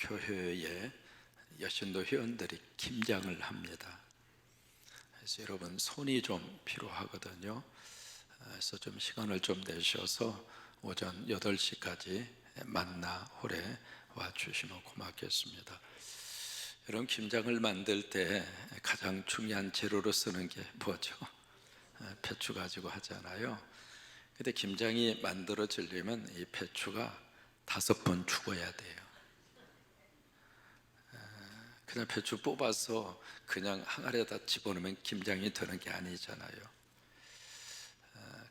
교회에 여신도 회원들이 김장을 합니다. 그래서 여러분 손이 좀 필요하거든요. 그래서 좀 시간을 좀 내셔서 오전 8시까지 만나홀에 와주시면 고맙겠습니다. 여러분 김장을 만들 때 가장 중요한 재료로 쓰는 게 뭐죠? 배추 가지고 하잖아요. 근데 김장이 만들어지려면 이 배추가 5번 죽어야 돼요. 그냥 배추 뽑아서 그냥 항아리에다 집어넣으면 김장이 되는 게 아니잖아요.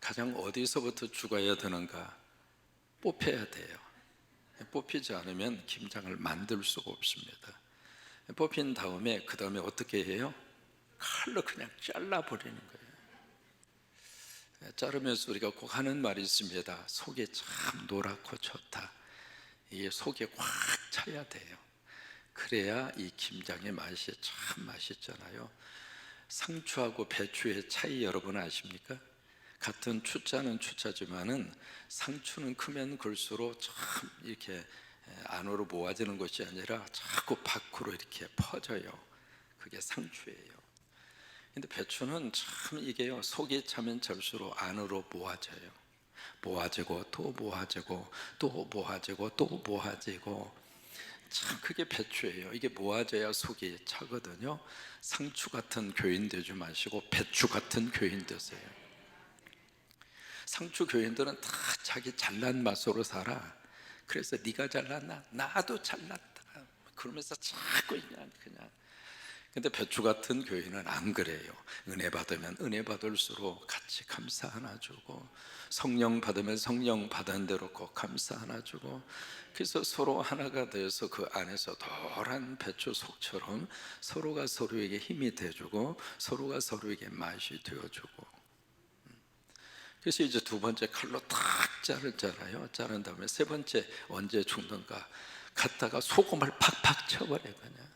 가장 어디서부터 죽어야 되는가? 뽑혀야 돼요. 뽑히지 않으면 김장을 만들 수가 없습니다. 뽑힌 다음에 그 다음에 어떻게 해요? 칼로 그냥 잘라버리는 거예요. 자르면서 우리가 꼭 하는 말이 있습니다. 속이 참 노랗고 좋다. 이게 속에 꽉 차야 돼요. 그래야 이 김장의 맛이 참 맛있잖아요. 상추하고 배추의 차이 여러분 아십니까? 같은 추자는 추자지만은 상추는 크면 클수록 참 이렇게 안으로 모아지는 것이 아니라 자꾸 밖으로 이렇게 퍼져요. 그게 상추예요. 근데 배추는 참 이게요, 속이 차면 찰수록 안으로 모아져요. 모아지고 또 모아지고 또 모아지고 또 모아지고, 참 그게 배추예요. 이게 모아져야 속이 차거든요. 상추 같은 교인 되지 마시고 배추 같은 교인 되세요. 상추 교인들은 다 자기 잘난 맛으로 살아. 그래서 네가 잘났나? 나도 잘났다. 그러면서 자꾸 그냥 근데 배추 같은 교인은 안 그래요. 은혜 받으면 은혜 받을수록 같이 감사 하나 주고, 성령 받으면 성령 받은 대로 꼭 감사 하나 주고, 그래서 서로 하나가 되어서 그 안에서 노란 배추 속처럼 서로가 서로에게 힘이 돼주고 서로가 서로에게 맛이 되어주고. 그래서 이제 두 번째 칼로 탁 자르잖아요. 자른 다음에 세 번째 언제 죽는가? 갔다가 소금을 팍팍 쳐버려요. 그냥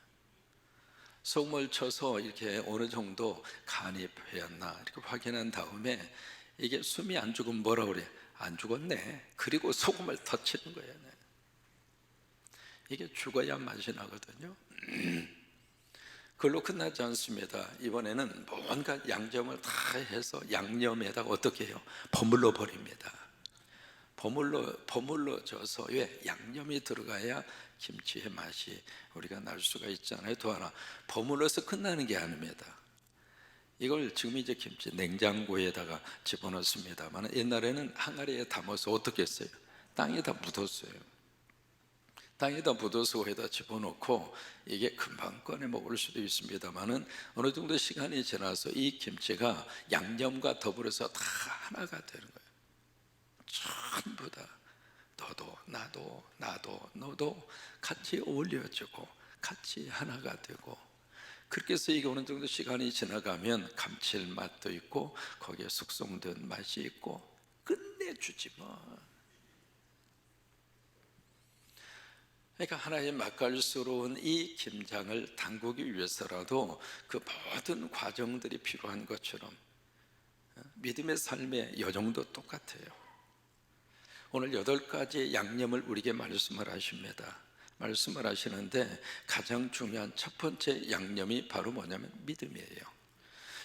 소금을 쳐서 이렇게 어느 정도 간이 배었나 이렇게 확인한 다음에, 이게 숨이 안 죽으면 뭐라 그래? 안 죽었네. 그리고 소금을 더 치는 거예요. 이게 죽어야 맛이 나거든요. 그걸로 끝나지 않습니다. 이번에는 뭔가 양념을 다 해서 양념에다가 어떻게 해요? 버물러 버립니다. 버물러 져서, 왜? 양념이 들어가야 김치의 맛이 우리가 날 수가 있잖아요. 또 하나, 버물러서 끝나는 게 아닙니다. 이걸 지금 이제 김치 냉장고에다가 집어넣습니다만, 옛날에는 항아리에 담아서 어떻게 했어요? 땅에다 묻었어요. 땅에다 묻어서 거기다 집어넣고, 이게 금방 꺼내 먹을 수도 있습니다만은 어느 정도 시간이 지나서 이 김치가 양념과 더불어서 다 하나가 되는 거예요. 전부 다 너도 나도 너도 같이 어울려지고 같이 하나가 되고, 그렇게 해서 이게 어느 정도 시간이 지나가면 감칠맛도 있고 거기에 숙성된 맛이 있고 끝내주지 뭐. 그러니까 하나의 맛깔스러운 이 김장을 담그기 위해서라도 그 모든 과정들이 필요한 것처럼 믿음의 삶의 여정도 똑같아요. 오늘 8가지의 양념을 우리에게 말씀을 하십니다. 말씀을 하시는데 가장 중요한 첫 번째 양념이 바로 뭐냐면 믿음이에요.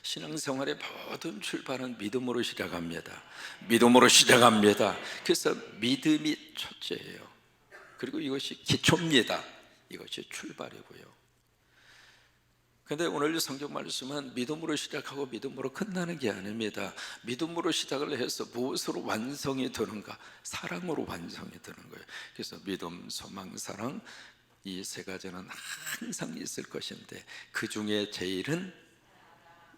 신앙생활의 모든 출발은 믿음으로 시작합니다. 믿음으로 시작합니다. 그래서 믿음이 첫째예요. 그리고 이것이 기초입니다. 이것이 출발이고요. 그런데 오늘 성경 말씀은 믿음으로 시작하고 믿음으로 끝나는 게 아닙니다. 믿음으로 시작을 해서 무엇으로 완성이 되는가? 사랑으로 완성이 되는 거예요. 그래서 믿음, 소망, 사랑, 이 세 가지는 항상 있을 것인데 그 중에 제일은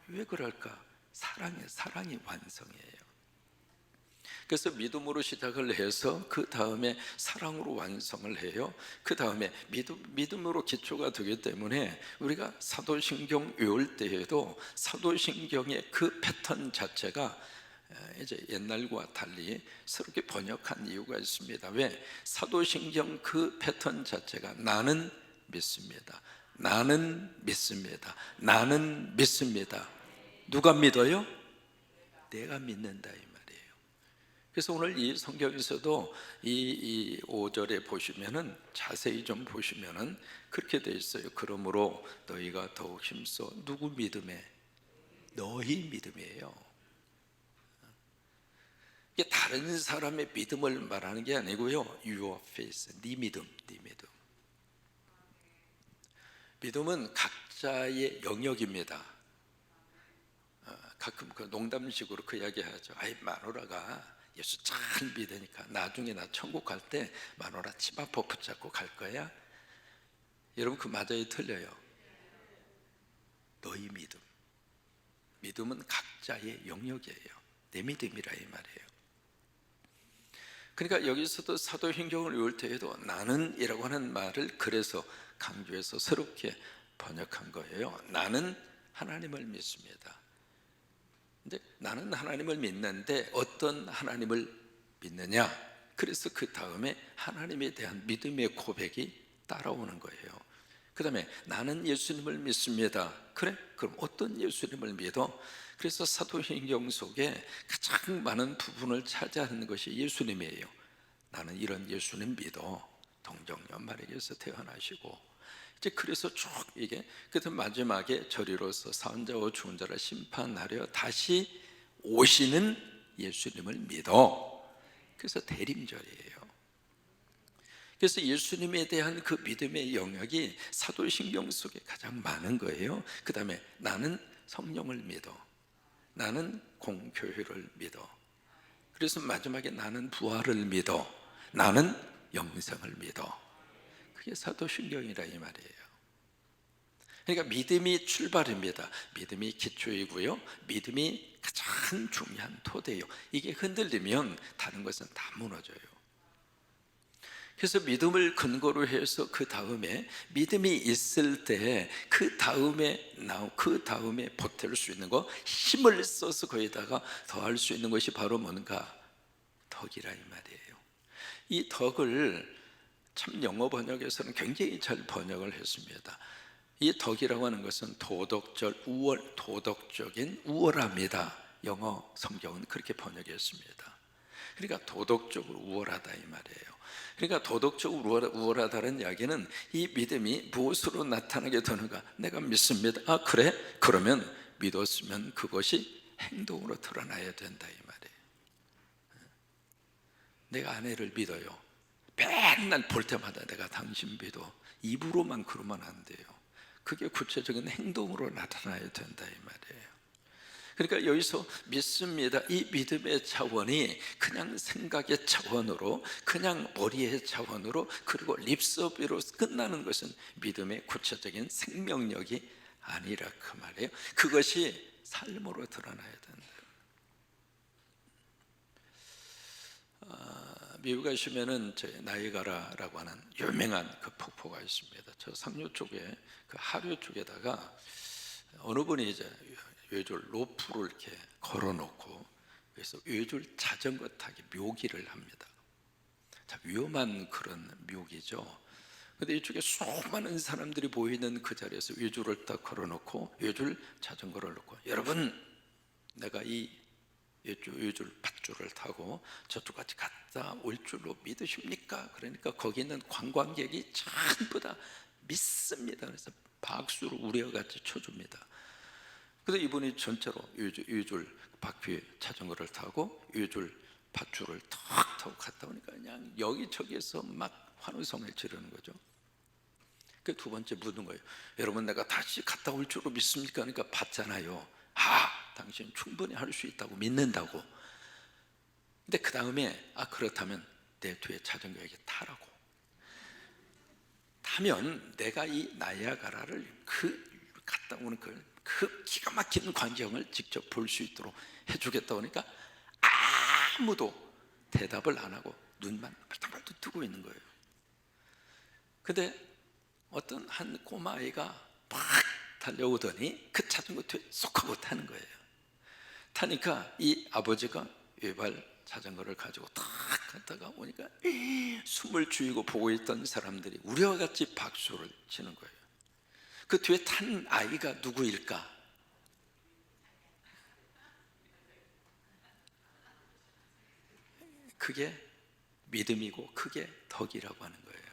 왜 그럴까? 사랑이 완성이에요. 그래서 믿음으로 시작을 해서 그 다음에 사랑으로 완성을 해요. 그 다음에 믿음으로 기초가 되기 때문에 우리가 사도신경 외울 때에도 사도신경의 그 패턴 자체가 이제 옛날과 달리 새롭게 번역한 이유가 있습니다. 왜? 사도신경 그 패턴 자체가 나는 믿습니다. 나는 믿습니다. 나는 믿습니다. 누가 믿어요? 내가 믿는다 이 말이에요. 그래서 오늘 이 성경에서도 이 5절에 보시면은 자세히 좀 보시면은 그렇게 돼 있어요. 그러므로 너희가 더욱 힘써. 누구 믿음에? 너희 믿음이에요. 이게 다른 사람의 믿음을 말하는 게 아니고요. Your faith, 네 믿음, 네 믿음. 믿음은 각자의 영역입니다. 가끔 그 농담식으로 그 이야기하죠. 아이 마누라가 예수 잘 믿으니까 나중에 나 천국 갈 때 마누라 집 앞에 붙잡고 갈 거야. 여러분 그 맞아요, 틀려요? 너희 믿음. 믿음은 각자의 영역이에요. 내 믿음이라 이 말이에요. 그러니까 여기서도 사도행전을 외울 때에도 나는이라고 하는 말을 그래서 강조해서 새롭게 번역한 거예요. 나는 하나님을 믿습니다. 근데 나는 하나님을 믿는데 어떤 하나님을 믿느냐? 그래서 그 다음에 하나님에 대한 믿음의 고백이 따라오는 거예요. 그 다음에 나는 예수님을 믿습니다. 그래? 그럼 어떤 예수님을 믿어? 그래서 사도행전 속에 가장 많은 부분을 차지하는 것이 예수님이에요. 나는 이런 예수님 믿어. 동정연말에게서 태어나시고 이제 그래서 쭉 이게 그래서 마지막에 저리로서 사한자와 죽은 자를 심판하려 다시 오시는 예수님을 믿어. 그래서 대림절이에요. 그래서 예수님에 대한 그 믿음의 영역이 사도신경 속에 가장 많은 거예요. 그 다음에 나는 성령을 믿어. 나는 공교회를 믿어. 그래서 마지막에 나는 부활을 믿어. 나는 영생을 믿어. 그게 사도신경이라 이 말이에요. 그러니까 믿음이 출발입니다. 믿음이 기초이고요. 믿음이 가장 중요한 토대예요. 이게 흔들리면 다른 것은 다 무너져요. 그래서 믿음을 근거로 해서 그 다음에 믿음이 있을 때 그 다음에 보탤 수 있는 거, 힘을 써서 거기다가 더할 수 있는 것이 바로 뭔가 덕이라 이 말이에요. 이 덕을 참 영어 번역에서는 굉장히 잘 번역을 했습니다. 이 덕이라고 하는 것은 도덕적인 우월함이다. 영어 성경은 그렇게 번역했습니다. 그러니까 도덕적으로 우월하다 이 말이에요. 그러니까 도덕적으로 우월하다는 이야기는 이 믿음이 무엇으로 나타나게 되는가? 내가 믿습니다. 아 그래? 그러면 믿었으면 그것이 행동으로 드러나야 된다 이 말이에요. 내가 아내를 믿어요. 맨날 볼 때마다 내가 당신 믿어. 입으로만 그러면 안 돼요. 그게 구체적인 행동으로 나타나야 된다 이 말이에요. 그러니까 여기서 믿습니다. 이 믿음의 차원이 그냥 생각의 차원으로, 그냥 머리의 차원으로, 그리고 립서비로 끝나는 것은 믿음의 구체적인 생명력이 아니라 그 말이에요. 그것이 삶으로 드러나야 된다. 미국 가시면은 나이가라라고 하는 유명한 그 폭포가 있습니다. 저 상류 쪽에 그 하류 쪽에다가 어느 분이 이제 외줄 로프를 이렇게 걸어놓고 그래서 외줄 자전거 타기 묘기를 합니다. 자, 위험한 그런 묘기죠. 근데 이쪽에 수많은 사람들이 보이는 그 자리에서 외줄을 딱 걸어놓고 외줄 자전거를 놓고 여러분 내가 이 외줄 밧줄을 타고 저쪽까지 갔다 올 줄로 믿으십니까? 그러니까 거기 있는 관광객이 전부 다 믿습니다. 그래서 박수로 우려같이 쳐줍니다. 그래서 이분이 전체로 외줄 바퀴 자전거를 타고 외줄 밧줄을 탁 타고 갔다 오니까 그냥 여기저기에서 막 환호성을 지르는 거죠. 그 두 번째 묻는 거예요. 여러분 내가 다시 갔다 올 줄로 믿습니까? 그러니까 봤잖아요. 당신 충분히 할 수 있다고 믿는다고. 근데 그 다음에 그렇다면 내 뒤에 자전거에게 타라고. 타면 내가 이 나이아가라를 갔다 오는 그 기가 막힌 광경을 직접 볼 수 있도록 해주겠다 하니까 아무도 대답을 안 하고 눈만 벌떡벌떡 뜨고 있는 거예요. 근데 어떤 한 꼬마아이가 막 달려오더니 그 자전거 뒤에 쏙 하고 타는 거예요. 타니까 이 아버지가 외발 자전거를 가지고 탁 갔다가 오니까 숨을 죽이고 보고 있던 사람들이 우리와 같이 박수를 치는 거예요. 그 뒤에 탄 아이가 누구일까? 그게 믿음이고 그게 덕이라고 하는 거예요.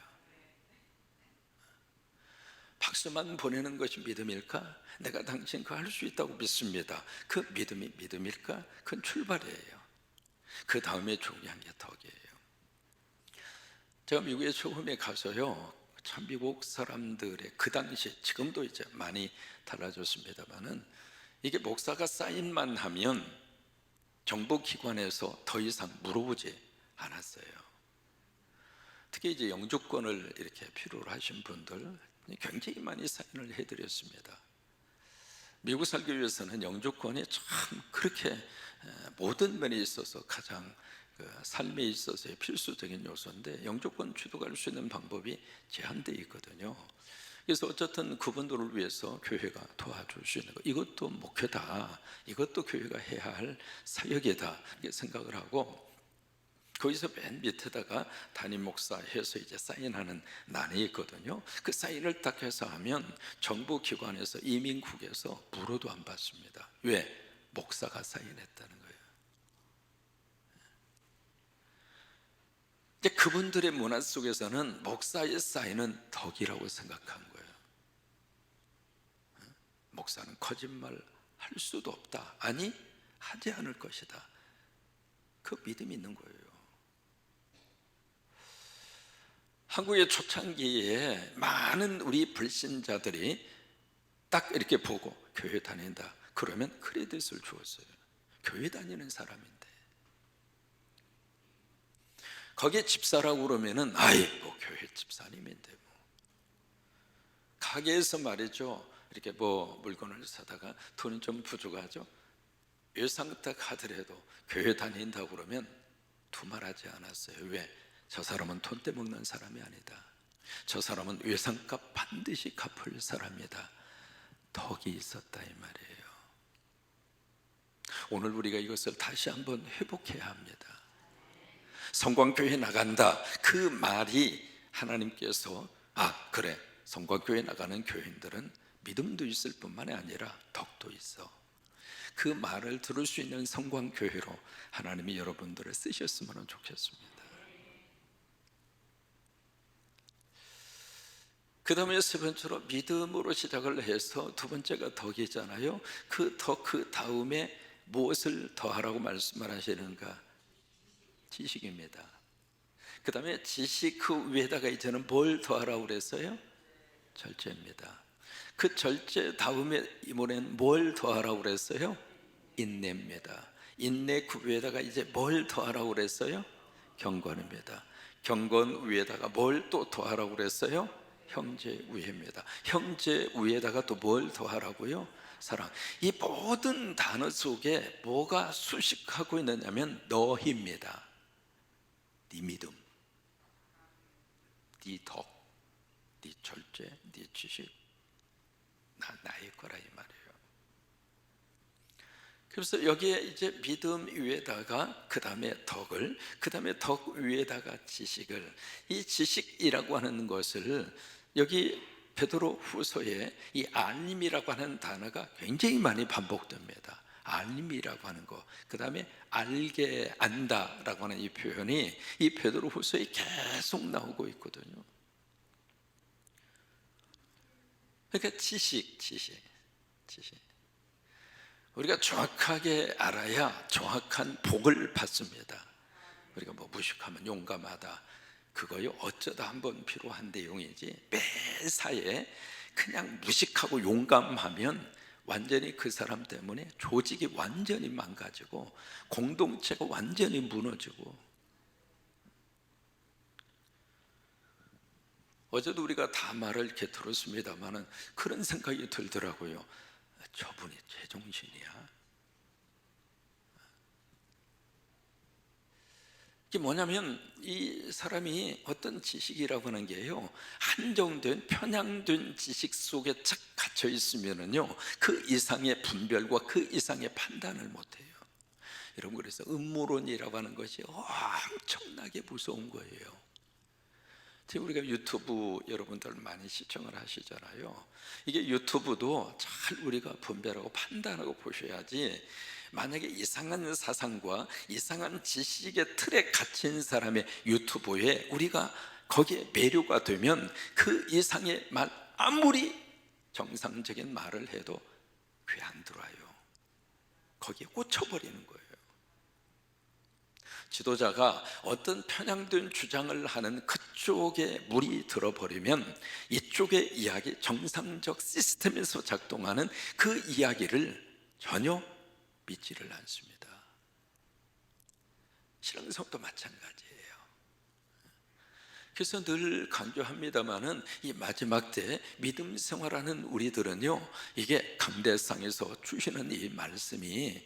박수만 보내는 것이 믿음일까? 내가 당신 그거 할 수 있다고 믿습니다. 그 믿음이 믿음일까? 그건 출발이에요. 그 다음에 중요한 게 덕이에요. 제가 미국에 처음에 가서요, 참 미국 사람들의 그 당시, 지금도 이제 많이 달라졌습니다만은, 이게 목사가 사인만 하면 정보기관에서 더 이상 물어보지 않았어요. 특히 이제 영주권을 이렇게 필요로 하신 분들 굉장히 많이 사인을 해드렸습니다. 미국 살기 위해서는 영주권이 참 그렇게 모든 면에 있어서 가장 삶에 있어서의 필수적인 요소인데, 영주권 취득할 수 있는 방법이 제한되어 있거든요. 그래서 어쨌든 그분들을 위해서 교회가 도와줄 수 있는 것, 이것도 목표다, 이것도 교회가 해야 할 사역이다 이렇게 생각을 하고, 거기서 맨 밑에다가 담임 목사 해서 이제 사인하는 난이 있거든요. 그 사인을 딱 해서 하면 정부 기관에서, 이민국에서 물어도 안 받습니다. 왜? 목사가 사인했다는 거예요. 이제 그분들의 문화 속에서는 목사의 사인은 덕이라고 생각한 거예요. 목사는 거짓말 할 수도 없다, 아니 하지 않을 것이다, 그 믿음이 있는 거예요. 한국의 초창기에 많은 우리 불신자들이 딱 이렇게 보고 교회 다닌다 그러면 크레딧을 주었어요. 교회 다니는 사람인데. 거기에 집사라고 그러면은 아이 뭐 교회 집사님인데 뭐. 가게에서 말이죠, 이렇게 뭐 물건을 사다가 돈이 좀 부족하죠, 외상탁 하더라도 교회 다닌다고 그러면 두말하지 않았어요. 왜? 저 사람은 돈 떼먹는 사람이 아니다, 저 사람은 외상값 반드시 갚을 사람이다, 덕이 있었다 이 말이에요. 오늘 우리가 이것을 다시 한번 회복해야 합니다. 성광교회 나간다 그 말이 하나님께서 그래, 성광교회 나가는 교인들은 믿음도 있을 뿐만 아니라 덕도 있어, 그 말을 들을 수 있는 성광교회로 하나님이 여러분들을 쓰셨으면 좋겠습니다. 그 다음에 세 번째로 믿음으로 시작을 해서 두 번째가 덕이잖아요. 그 덕, 그 다음에 무엇을 더하라고 말씀하시는가? 지식입니다. 그 다음에 지식 그 위에다가 이제는 뭘 더하라고 그랬어요? 절제입니다. 그 절제 다음에 이번엔 뭘 더하라고 그랬어요? 인내입니다. 인내 그 위에다가 이제 뭘 더하라고 그랬어요? 경건입니다. 경건 위에다가 뭘 또 더하라고 그랬어요? 형제 우애입니다. 형제 우애에다가 또 뭘 더하라고요? 사랑. 이 모든 단어 속에 뭐가 수식하고 있느냐면 너희입니다. 네 믿음, 네 덕, 네 절제, 네 지식, 나의 거라 이 말이에요. 그래서 여기에 이제 믿음 위에다가 그 다음에 덕을, 그 다음에 덕 위에다가 지식을, 이 지식이라고 하는 것을 여기 베드로 후서에 이 알림이라고 하는 단어가 굉장히 많이 반복됩니다. 알림이라고 하는 거, 그 다음에 알게 안다라고 하는 이 표현이 이 베드로 후서에 계속 나오고 있거든요. 그러니까 지식. 우리가 정확하게 알아야 정확한 복을 받습니다. 우리가 뭐 무식하면 용감하다, 그거요 어쩌다 한번 필요한 내용이지, 매사에 그냥 무식하고 용감하면 완전히 그 사람 때문에 조직이 완전히 망가지고 공동체가 완전히 무너지고. 어제도 우리가 다 말을 이렇게 들었습니다마는 그런 생각이 들더라고요. 저분이 제정신이야? 이게 뭐냐면 이 사람이 어떤 지식이라고 하는 게요, 한정된 편향된 지식 속에 착 갇혀 있으면은요 그 이상의 분별과 그 이상의 판단을 못해요. 여러분, 그래서 음모론이라고 하는 것이 엄청나게 무서운 거예요. 지금 우리가 유튜브 여러분들 많이 시청을 하시잖아요. 이게 유튜브도 잘 우리가 분별하고 판단하고 보셔야지, 만약에 이상한 사상과 이상한 지식의 틀에 갇힌 사람의 유튜브에 우리가 거기에 매료가 되면 그 이상의 말, 아무리 정상적인 말을 해도 귀에 안 들어와요. 거기에 꽂혀버리는 거예요. 지도자가 어떤 편향된 주장을 하는 그쪽에 물이 들어버리면 이쪽의 이야기, 정상적 시스템에서 작동하는 그 이야기를 전혀 믿지를 않습니다. 신앙생활도 마찬가지예요. 그래서 늘 강조합니다마는 이 마지막 때 믿음 생활하는 우리들은요, 이게 강대상에서 주시는 이 말씀이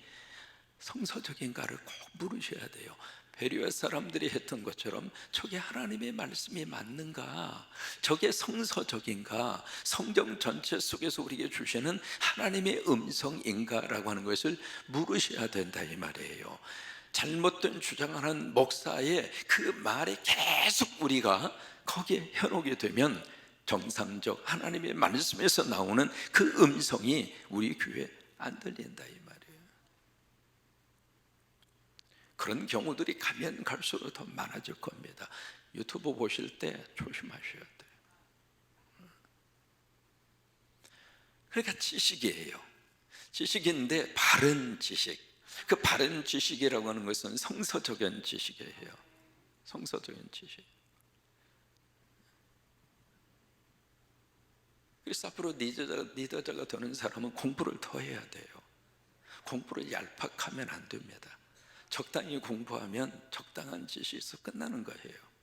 성서적인가를 꼭 물으셔야 돼요. 베레아 사람들이 했던 것처럼 저게 하나님의 말씀이 맞는가? 저게 성서적인가? 성경 전체 속에서 우리에게 주시는 하나님의 음성인가라고 하는 것을 물으셔야 된다 이 말이에요. 잘못된 주장하는 목사의 그 말에 계속 우리가 거기에 현혹이 되면 정상적 하나님의 말씀에서 나오는 그 음성이 우리 귀에 안 들린다 이 말이에요. 그런 경우들이 가면 갈수록 더 많아질 겁니다. 유튜브 보실 때 조심하셔야 돼요. 그러니까 지식이에요. 지식인데 바른 지식. 그 바른 지식이라고 하는 것은 성서적인 지식이에요. 성서적인 지식. 그래서 앞으로 리더자가 되는 사람은 공부를 더 해야 돼요. 공부를 얄팍하면 안 됩니다. 적당히 공부하면 적당한 지식에서 끝나는 거예요.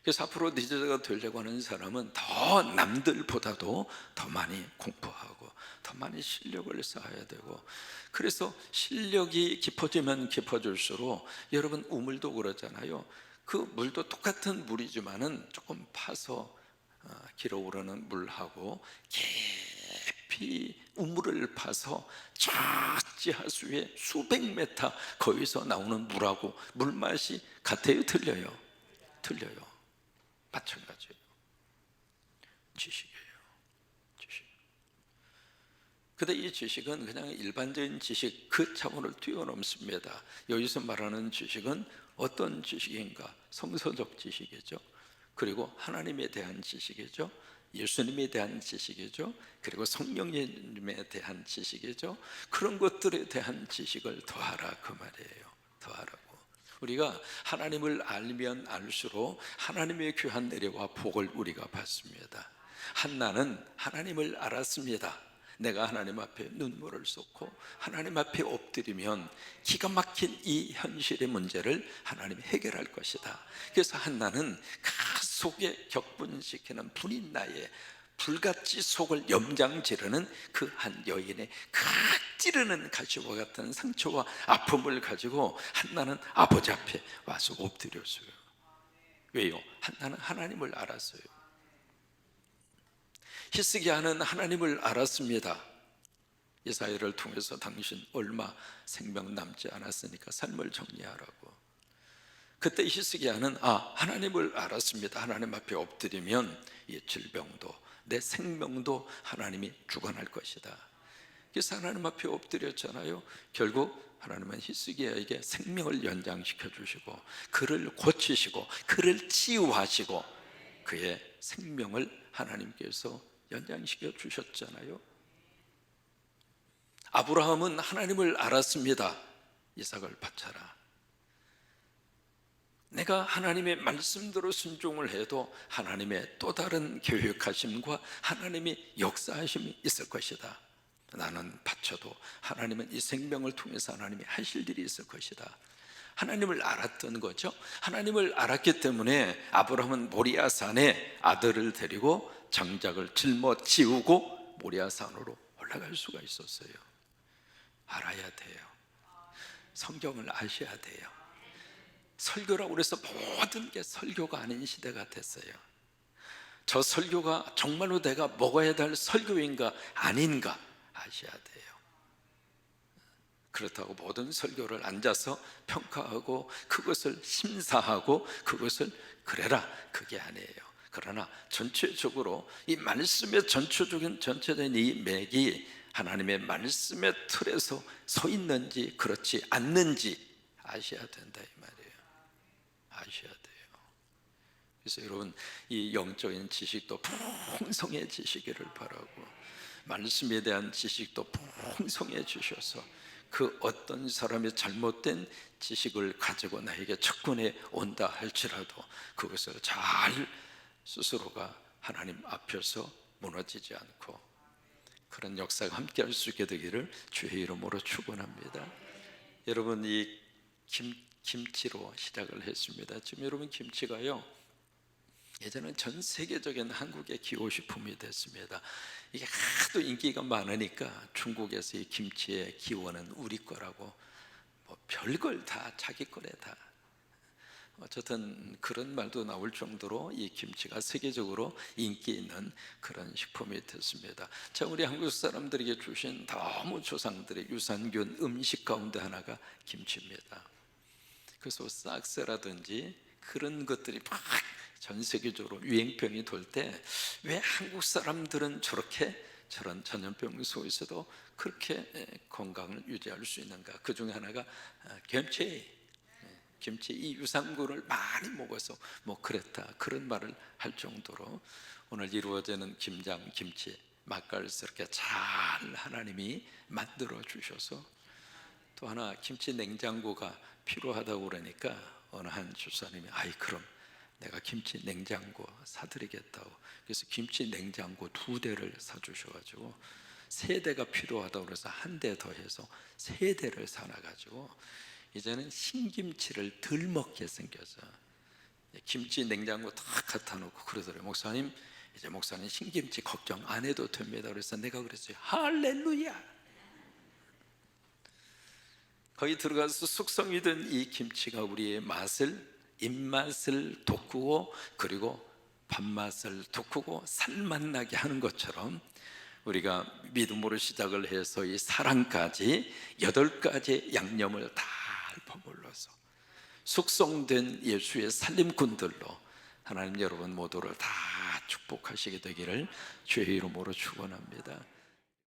그래서 앞으로 리더자가 되려고 하는 사람은 더 남들보다도 더 많이 공부하고 더 많이 실력을 쌓아야 되고, 그래서 실력이 깊어지면 깊어질수록 여러분 우물도 그러잖아요. 그 물도 똑같은 물이지만은 조금 파서 길어오르는 물하고 깊이 우물을 파서 저 지하수에 수백 메타 거기서 나오는 물하고 물맛이 같아요? 틀려요? 틀려요. 마찬가지예요. 지식이에요. 지식. 근데 이 지식은 그냥 일반적인 지식 그 차원을 뛰어넘습니다. 여기서 말하는 지식은 어떤 지식인가? 성서적 지식이죠. 그리고 하나님에 대한 지식이죠. 예수님에 대한 지식이죠. 그리고 성령님에 대한 지식이죠. 그런 것들에 대한 지식을 더하라 그 말이에요. 더하라고. 우리가 하나님을 알면 알수록 하나님의 귀한 내려와 복을 우리가 받습니다. 한나는 하나님을 알았습니다. 내가 하나님 앞에 눈물을 쏟고 하나님 앞에 엎드리면 기가 막힌 이 현실의 문제를 하나님이 해결할 것이다. 그래서 한나는 그 속에 격분시키는 분인 나의 불같이 속을 염장지르는 그 한 여인의 그 찌르는 가시와 같은 상처와 아픔을 가지고 한나는 아버지 앞에 와서 엎드렸어요. 왜요? 한나는 하나님을 알았어요. 히스기야는 하나님을 알았습니다. 이사야를 통해서 당신 얼마 생명 남지 않았으니까 삶을 정리하라고. 그때 히스기야는 하나님을 알았습니다. 하나님 앞에 엎드리면 이 질병도 내 생명도 하나님이 주관할 것이다. 그래서 하나님 앞에 엎드렸잖아요. 결국 하나님은 히스기야에게 생명을 연장시켜 주시고 그를 고치시고 그를 치유하시고 그의 생명을 하나님께서 연장시켜 주셨잖아요. 아브라함은 하나님을 알았습니다. 이삭을 바쳐라. 내가 하나님의 말씀대로 순종을 해도 하나님의 또 다른 계획하심과 하나님의 역사하심이 있을 것이다. 나는 바쳐도 하나님은 이 생명을 통해서 하나님이 하실 일이 있을 것이다. 하나님을 알았던 거죠. 하나님을 알았기 때문에 아브라함은 모리아산에 아들을 데리고 장작을 짊어지우고 모리아산으로 올라갈 수가 있었어요. 알아야 돼요. 성경을 아셔야 돼요. 설교라고 그래서 모든 게 설교가 아닌 시대가 됐어요. 저 설교가 정말로 내가 먹어야 될 설교인가 아닌가 아셔야 돼요. 그렇다고 모든 설교를 앉아서 평가하고 그것을 심사하고 그것을 그래라 그게 아니에요. 그러나 전체적으로 이 말씀의 전체적인 이 맥이 하나님의 말씀의 틀에서 서 있는지 그렇지 않는지 아셔야 된다 이 말이에요. 아셔야 돼요. 그래서 여러분 이 영적인 지식도 풍성해지시기를 바라고, 말씀에 대한 지식도 풍성해지셔서 그 어떤 사람의 잘못된 지식을 가지고 나에게 접근해 온다 할지라도 그것을 잘 스스로가 하나님 앞에서 무너지지 않고 그런 역사가 함께 할 수 있게 되기를 주의 이름으로 축원합니다. 여러분 이 김치로 시작을 했습니다. 지금 여러분 김치가요 예전엔 전 세계적인 한국의 기호식품이 됐습니다. 이게 하도 인기가 많으니까 중국에서 이 김치의 기원은 우리 거라고 뭐 별걸 다 자기 거래 다, 어쨌든 그런 말도 나올 정도로 이 김치가 세계적으로 인기 있는 그런 식품이 됐습니다. 자, 우리 한국 사람들에게 주신 너무 조상들의 유산균 음식 가운데 하나가 김치입니다. 그래서 싹새라든지 그런 것들이 막 전 세계적으로 유행병이 돌 때 왜 한국 사람들은 저런 전염병 속에서도 그렇게 건강을 유지할 수 있는가? 그 중에 하나가 김치 이 유산균을 많이 먹어서 뭐 그랬다 그런 말을 할 정도로 오늘 이루어지는 김장 김치 맛깔스럽게 잘 하나님이 만들어 주셔서, 또 하나 김치 냉장고가 필요하다고 그러니까 어느 한 주사님이 그럼 내가 김치 냉장고 사드리겠다고, 그래서 김치 냉장고 2대를 사주셔가지고 3대가 필요하다고 그래서 1대 더해서 3대를 사놔가지고 이제는 신김치를 덜 먹게 생겨서 김치 냉장고 다 갖다 놓고 그러더래요. 목사님 이제 목사님 신김치 걱정 안 해도 됩니다. 그래서 내가 그랬어요. 할렐루야. 거기 들어가서 숙성이 된 이 김치가 우리의 입맛을 돋구고 그리고 밥맛을 돋구고 살맛 나게 하는 것처럼 우리가 믿음으로 시작을 해서 이 사랑까지 8가지 양념을 다 버물러서 숙성된 예수의 살림꾼들로 하나님 여러분 모두를 다 축복하시게 되기를 주의 이름으로 축원합니다.